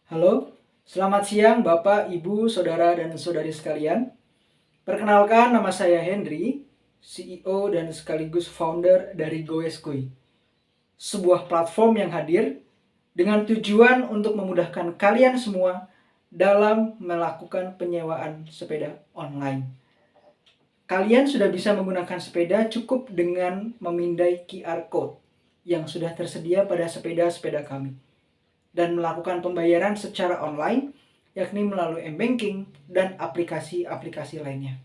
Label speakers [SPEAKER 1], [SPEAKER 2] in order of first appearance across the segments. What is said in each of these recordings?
[SPEAKER 1] Halo, selamat siang Bapak, Ibu, Saudara, dan Saudari sekalian. Perkenalkan, nama saya Henry, CEO dan sekaligus founder dari Goeskui, sebuah platform yang hadir dengan tujuan untuk memudahkan kalian semua dalam melakukan penyewaan sepeda online. Kalian sudah bisa menggunakan sepeda cukup dengan memindai QR Code yang sudah tersedia pada sepeda-sepeda kami dan melakukan pembayaran secara online, yakni melalui m-banking dan aplikasi-aplikasi lainnya.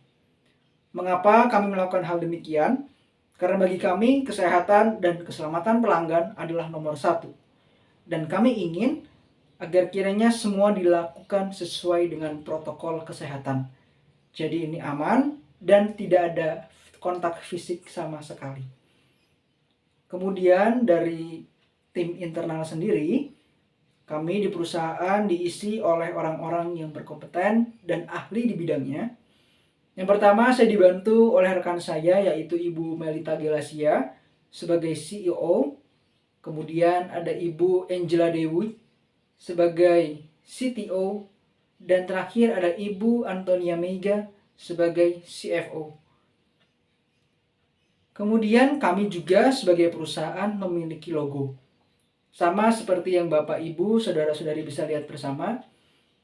[SPEAKER 1] Mengapa kami melakukan hal demikian? Karena bagi kami, kesehatan dan keselamatan pelanggan adalah nomor satu. Dan kami ingin agar kiranya semua dilakukan sesuai dengan protokol kesehatan. Jadi ini aman dan tidak ada kontak fisik sama sekali. Kemudian dari tim internal sendiri, kami di perusahaan diisi oleh orang-orang yang berkompeten dan ahli di bidangnya. Yang pertama, saya dibantu oleh rekan saya yaitu Ibu Melita Gelasia sebagai CEO. Kemudian ada Ibu Angela Dewi sebagai CTO. Dan terakhir ada Ibu Antonia Mega sebagai CFO. Kemudian kami juga sebagai perusahaan memiliki logo. Sama seperti yang Bapak, Ibu, Saudara-saudari bisa lihat bersama,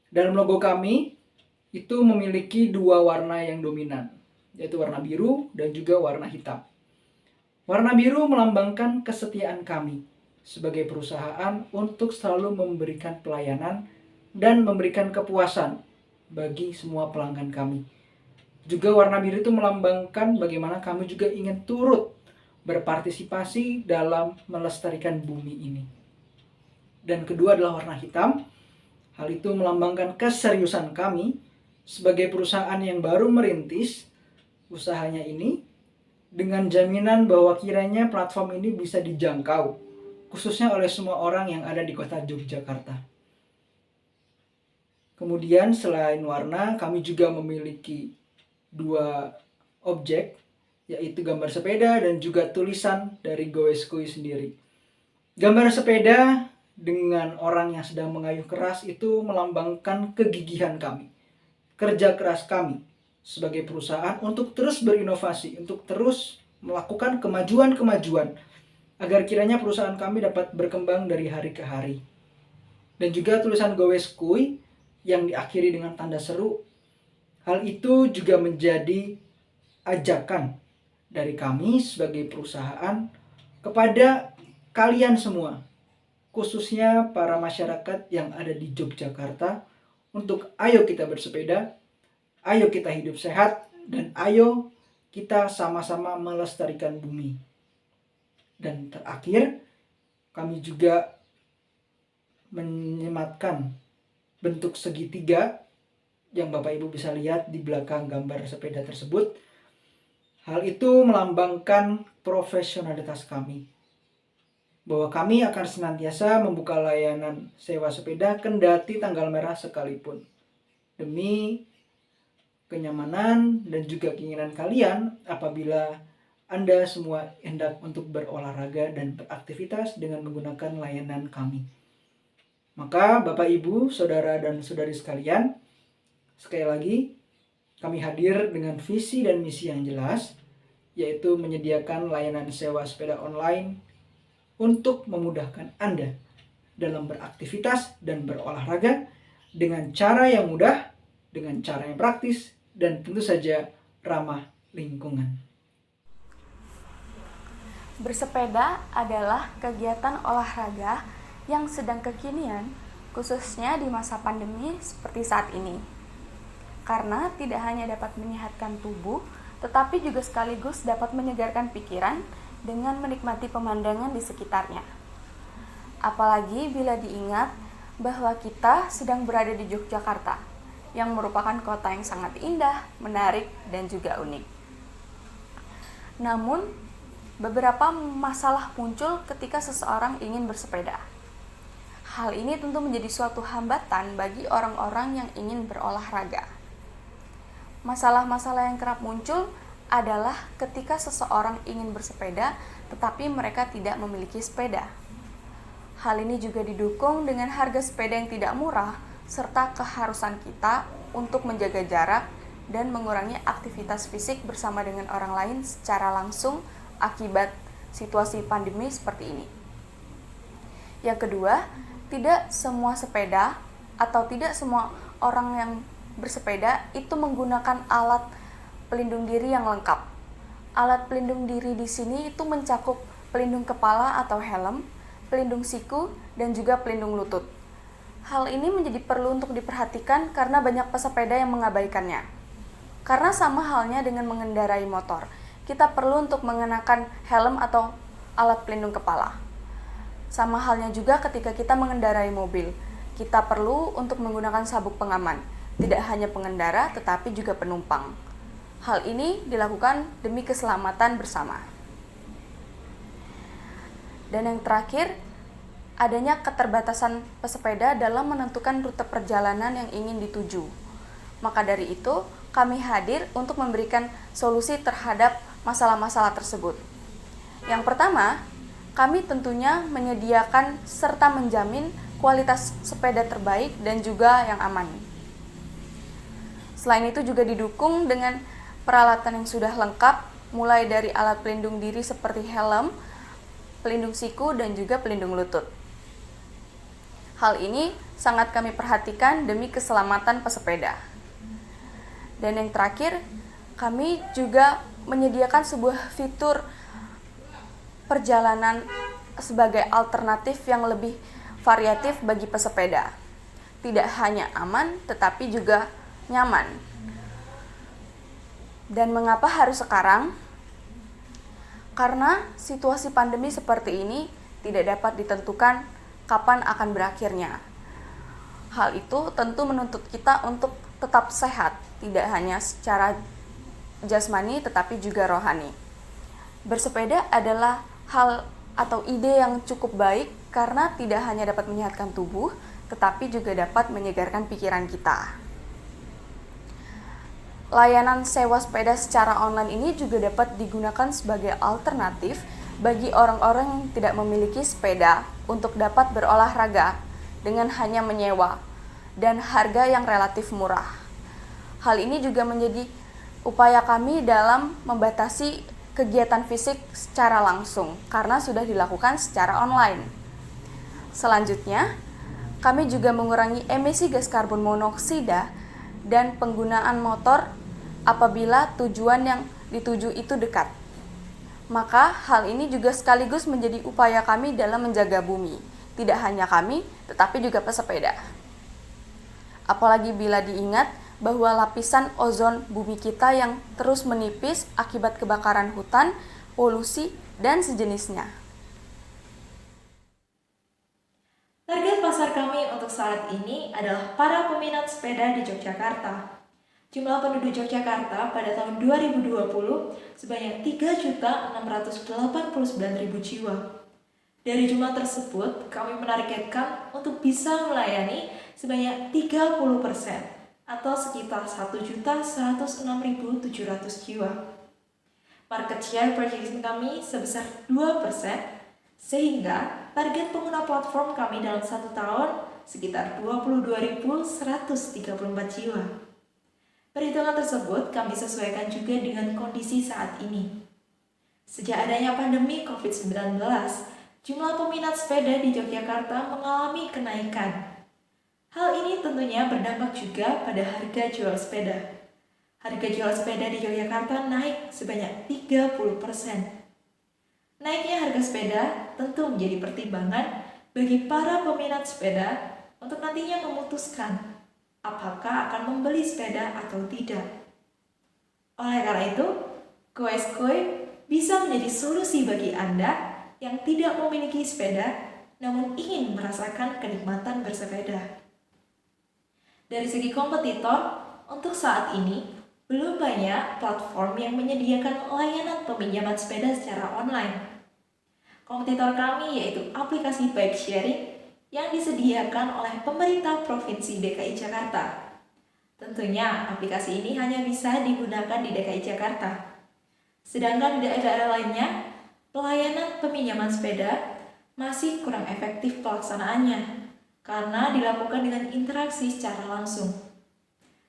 [SPEAKER 1] dalam logo kami itu memiliki dua warna yang dominan, yaitu warna biru dan juga warna hitam. Warna biru melambangkan kesetiaan kami sebagai perusahaan untuk selalu memberikan pelayanan dan memberikan kepuasan bagi semua pelanggan kami. Juga warna biru itu melambangkan bagaimana kami juga ingin turut berpartisipasi dalam melestarikan bumi ini. Dan kedua adalah warna hitam. Hal itu melambangkan keseriusan kami sebagai perusahaan yang baru merintis usahanya ini dengan jaminan bahwa kiranya platform ini bisa dijangkau khususnya oleh semua orang yang ada di kota Yogyakarta. Kemudian selain warna, kami juga memiliki dua objek, yaitu gambar sepeda dan juga tulisan dari Goeskui sendiri. Gambar sepeda dengan orang yang sedang mengayuh keras itu melambangkan kegigihan kami, kerja keras kami sebagai perusahaan untuk terus berinovasi, untuk terus melakukan kemajuan-kemajuan agar kiranya perusahaan kami dapat berkembang dari hari ke hari. Dan juga tulisan Goeskui yang diakhiri dengan tanda seru. Hal itu juga menjadi ajakan dari kami sebagai perusahaan kepada kalian semua, khususnya para masyarakat yang ada di Yogyakarta, untuk ayo kita bersepeda, ayo kita hidup sehat, dan ayo kita sama-sama melestarikan bumi. Dan terakhir, kami juga menyematkan bentuk segitiga yang Bapak Ibu bisa lihat di belakang gambar sepeda tersebut. Hal itu melambangkan profesionalitas kami, bahwa kami akan senantiasa membuka layanan sewa sepeda kendati tanggal merah sekalipun, demi kenyamanan dan juga keinginan kalian apabila Anda semua hendak untuk berolahraga dan beraktivitas dengan menggunakan layanan kami. Maka Bapak, Ibu, Saudara, dan Saudari sekalian, sekali lagi kami hadir dengan visi dan misi yang jelas, yaitu menyediakan layanan sewa sepeda online untuk memudahkan Anda dalam beraktivitas dan berolahraga dengan cara yang mudah, dengan cara yang praktis, dan tentu saja ramah lingkungan.
[SPEAKER 2] Bersepeda adalah kegiatan olahraga yang sedang kekinian, khususnya di masa pandemi seperti saat ini. Karena tidak hanya dapat menyehatkan tubuh, tetapi juga sekaligus dapat menyegarkan pikiran dengan menikmati pemandangan di sekitarnya. Apalagi bila diingat bahwa kita sedang berada di Yogyakarta, yang merupakan kota yang sangat indah, menarik, dan juga unik. Namun, beberapa masalah muncul ketika seseorang ingin bersepeda. Hal ini tentu menjadi suatu hambatan bagi orang-orang yang ingin berolahraga. Masalah-masalah yang kerap muncul adalah ketika seseorang ingin bersepeda tetapi mereka tidak memiliki sepeda. Hal ini juga didukung dengan harga sepeda yang tidak murah, serta keharusan kita untuk menjaga jarak dan mengurangi aktivitas fisik bersama dengan orang lain secara langsung akibat situasi pandemi seperti ini. Yang kedua, tidak semua sepeda atau tidak semua orang yang bersepeda itu menggunakan alat pelindung diri yang lengkap. Alat pelindung diri di sini itu mencakup pelindung kepala atau helm, pelindung siku, dan juga pelindung lutut. Hal ini menjadi perlu untuk diperhatikan karena banyak pesepeda yang mengabaikannya. Karena sama halnya dengan mengendarai motor, kita perlu untuk mengenakan helm atau alat pelindung kepala. Sama halnya juga ketika kita mengendarai mobil, kita perlu untuk menggunakan sabuk pengaman, tidak hanya pengendara tetapi juga penumpang. Hal ini dilakukan demi keselamatan bersama. Dan yang terakhir, adanya keterbatasan pesepeda dalam menentukan rute perjalanan yang ingin dituju. Maka dari itu, kami hadir untuk memberikan solusi terhadap masalah-masalah tersebut. Yang pertama, kami tentunya menyediakan serta menjamin kualitas sepeda terbaik dan juga yang aman. Selain itu juga didukung dengan peralatan yang sudah lengkap, mulai dari alat pelindung diri seperti helm, pelindung siku, dan juga pelindung lutut. Hal ini sangat kami perhatikan demi keselamatan pesepeda. Dan yang terakhir, kami juga menyediakan sebuah fitur perjalanan sebagai alternatif yang lebih variatif bagi pesepeda. Tidak hanya aman, tetapi juga nyaman. Dan mengapa harus sekarang? Karena situasi pandemi seperti ini tidak dapat ditentukan kapan akan berakhirnya. Hal itu tentu menuntut kita untuk tetap sehat, tidak hanya secara jasmani tetapi juga rohani. Bersepeda adalah hal atau ide yang cukup baik karena tidak hanya dapat menyehatkan tubuh, tetapi juga dapat menyegarkan pikiran kita. Layanan sewa sepeda secara online ini juga dapat digunakan sebagai alternatif bagi orang-orang yang tidak memiliki sepeda untuk dapat berolahraga dengan hanya menyewa dan harga yang relatif murah. Hal ini juga menjadi upaya kami dalam membatasi kegiatan fisik secara langsung karena sudah dilakukan secara online. Selanjutnya, kami juga mengurangi emisi gas karbon monoksida dan penggunaan motor apabila tujuan yang dituju itu dekat. Maka hal ini juga sekaligus menjadi upaya kami dalam menjaga bumi. Tidak hanya kami, tetapi juga pesepeda. Apalagi bila diingat bahwa lapisan ozon bumi kita yang terus menipis akibat kebakaran hutan, polusi, dan sejenisnya.
[SPEAKER 3] Target pasar kami untuk saat ini adalah para peminat sepeda di Yogyakarta. Jumlah penduduk Yogyakarta pada tahun 2020 sebanyak 3.689.000 jiwa. Dari jumlah tersebut, kami menargetkan untuk bisa melayani sebanyak 30% atau sekitar 1.106.700 jiwa. Market share projection kami sebesar 2%, sehingga target pengguna platform kami dalam 1 tahun sekitar 22.134 jiwa. Perhitungan tersebut kami sesuaikan juga dengan kondisi saat ini. Sejak adanya pandemi COVID-19, jumlah peminat sepeda di Yogyakarta mengalami kenaikan. Hal ini tentunya berdampak juga pada harga jual sepeda. Harga jual sepeda di Yogyakarta naik sebanyak 30%. Naiknya harga sepeda tentu menjadi pertimbangan bagi para peminat sepeda untuk nantinya memutuskan apakah akan membeli sepeda atau tidak. Oleh karena itu, Goeskoi bisa menjadi solusi bagi Anda yang tidak memiliki sepeda namun ingin merasakan kenikmatan bersepeda. Dari segi kompetitor, untuk saat ini belum banyak platform yang menyediakan layanan peminjaman sepeda secara online. Kompetitor kami yaitu aplikasi bike sharing yang disediakan oleh pemerintah Provinsi DKI Jakarta. Tentunya aplikasi ini hanya bisa digunakan di DKI Jakarta. Sedangkan di daerah lainnya, pelayanan peminjaman sepeda masih kurang efektif pelaksanaannya karena dilakukan dengan interaksi secara langsung.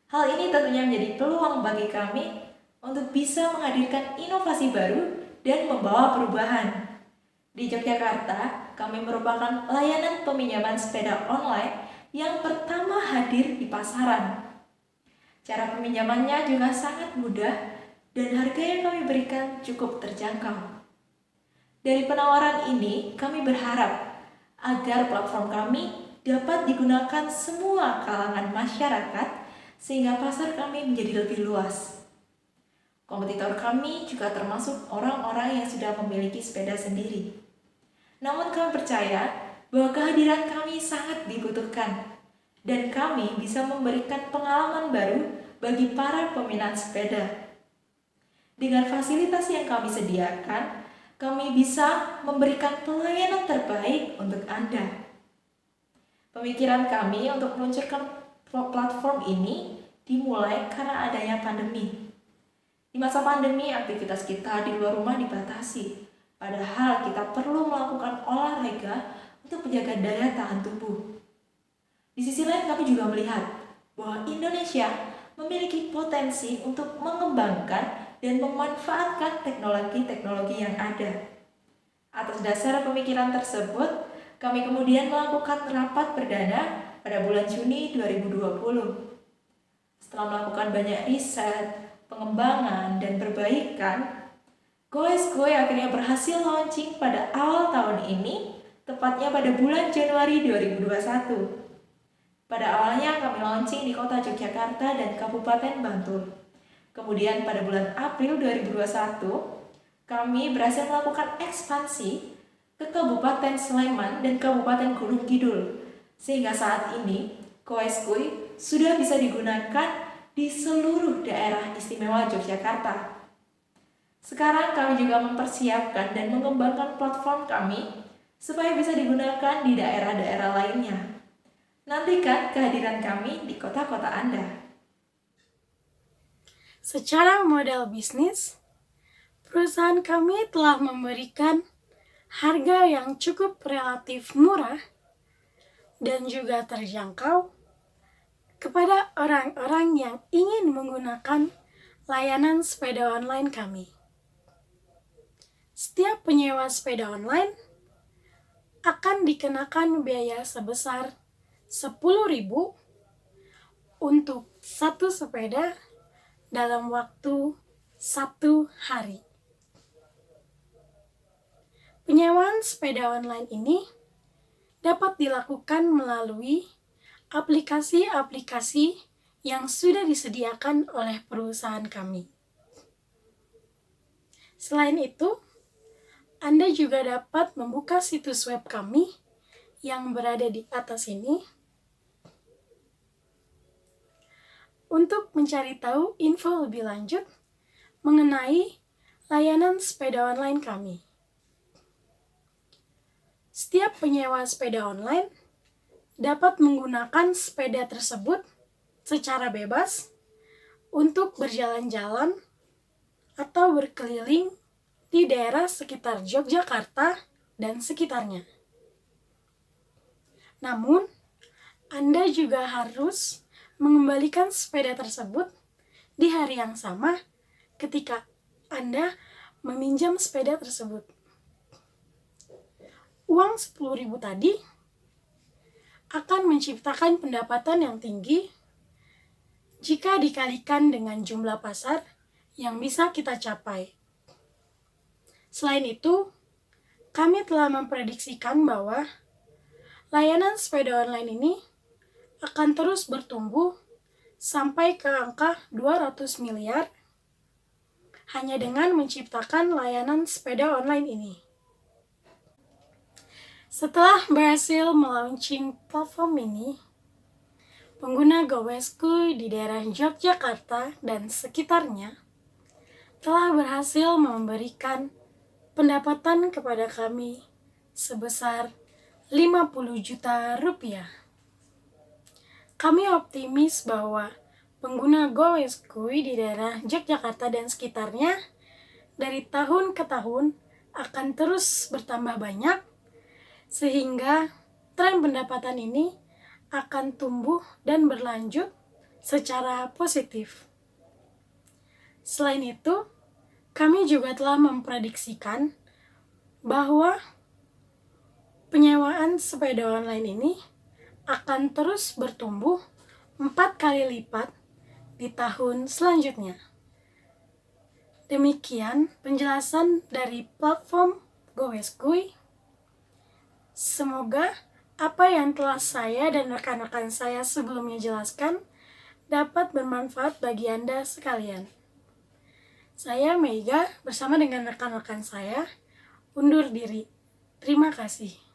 [SPEAKER 3] Hal ini tentunya menjadi peluang bagi kami untuk bisa menghadirkan inovasi baru dan membawa perubahan. Di Yogyakarta, kami merupakan layanan peminjaman sepeda online yang pertama hadir di pasaran. Cara peminjamannya juga sangat mudah dan harga yang kami berikan cukup terjangkau. Dari penawaran ini, kami berharap agar platform kami dapat digunakan semua kalangan masyarakat sehingga pasar kami menjadi lebih luas. Kompetitor kami juga termasuk orang-orang yang sudah memiliki sepeda sendiri. Namun kami percaya bahwa kehadiran kami sangat dibutuhkan dan kami bisa memberikan pengalaman baru bagi para peminat sepeda. Dengan fasilitas yang kami sediakan, kami bisa memberikan pelayanan terbaik untuk Anda. Pemikiran kami untuk meluncurkan platform ini dimulai karena adanya pandemi. Di masa pandemi, aktivitas kita di luar rumah dibatasi, padahal kita perlu melakukan olahraga untuk menjaga daya tahan tubuh. Di sisi lain, kami juga melihat bahwa Indonesia memiliki potensi untuk mengembangkan dan memanfaatkan teknologi-teknologi yang ada. Atas dasar pemikiran tersebut, kami kemudian melakukan rapat perdana pada bulan Juni 2020. Setelah melakukan banyak riset, pengembangan, dan perbaikan, Goesgoe akhirnya berhasil launching pada awal tahun ini, tepatnya pada bulan Januari 2021. Pada awalnya kami launching di kota Yogyakarta dan Kabupaten Bantul. Kemudian pada bulan April 2021, kami berhasil melakukan ekspansi ke Kabupaten Sleman dan Kabupaten Gunung Kidul. Sehingga saat ini, Goesgoe sudah bisa digunakan di seluruh daerah istimewa Yogyakarta. Sekarang kami juga mempersiapkan dan mengembangkan platform kami supaya bisa digunakan di daerah-daerah lainnya. Nantikan kehadiran kami di kota-kota Anda.
[SPEAKER 4] Secara model bisnis, perusahaan kami telah memberikan harga yang cukup relatif murah dan juga terjangkau kepada orang-orang yang ingin menggunakan layanan sepeda online kami. Setiap penyewa sepeda online akan dikenakan biaya sebesar 10.000 untuk satu sepeda dalam waktu 1 hari. Penyewaan sepeda online ini dapat dilakukan melalui aplikasi-aplikasi yang sudah disediakan oleh perusahaan kami. Selain itu, Anda juga dapat membuka situs web kami yang berada di atas ini untuk mencari tahu info lebih lanjut mengenai layanan sepeda online kami. Setiap penyewa sepeda online dapat menggunakan sepeda tersebut secara bebas untuk berjalan-jalan atau berkeliling di daerah sekitar Yogyakarta dan sekitarnya. Namun, Anda juga harus mengembalikan sepeda tersebut di hari yang sama ketika Anda meminjam sepeda tersebut. Uang 10.000 tadi akan menciptakan pendapatan yang tinggi jika dikalikan dengan jumlah pasar yang bisa kita capai. Selain itu, kami telah memprediksikan bahwa layanan sepeda online ini akan terus bertumbuh sampai ke angka 200 miliar hanya dengan menciptakan layanan sepeda online ini. Setelah berhasil melaunching platform ini, pengguna Goesgoe di daerah Yogyakarta dan sekitarnya telah berhasil memberikan pendapatan kepada kami sebesar 50 juta rupiah. Kami optimis bahwa pengguna Goesgoe di daerah Yogyakarta dan sekitarnya dari tahun ke tahun akan terus bertambah banyak sehingga tren pendapatan ini akan tumbuh dan berlanjut secara positif. Selain itu, kami juga telah memprediksikan bahwa penyewaan sepeda online ini akan terus bertumbuh 4 kali lipat di tahun selanjutnya. Demikian penjelasan dari platform Goweskui. Semoga apa yang telah saya dan rekan-rekan saya sebelumnya jelaskan dapat bermanfaat bagi Anda sekalian. Saya Meiga bersama dengan rekan-rekan saya undur diri. Terima kasih.